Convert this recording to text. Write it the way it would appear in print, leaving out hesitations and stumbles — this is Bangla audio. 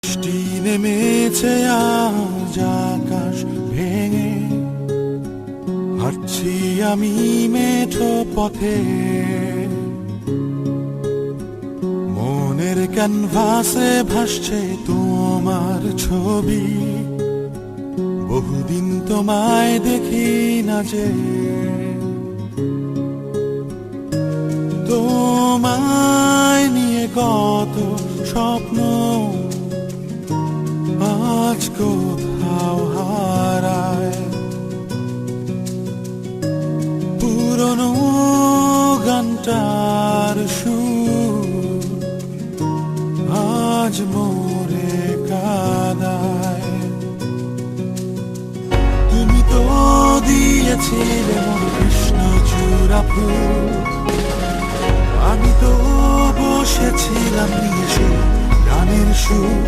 বৃষ্টি নেমেছে আজ আকাশ ভেঙে, হাঁটছি আমি মেঠো পথে। মনের ক্যানভাসে ভাসছে তোমার ছবি, বহুদিন তোমায় দেখি না যে। তোমায় নিয়ে কত স্বপ্ন আজ কোথাও হারায়। পুরনো গানটার সুর আজ মোরে কাঁদায়। তুমি তো দিয়েছিলে মন কৃষ্ণচূড়া ফুল, আমি তো বসেছিলাম নিয়ে সে গানের সুর।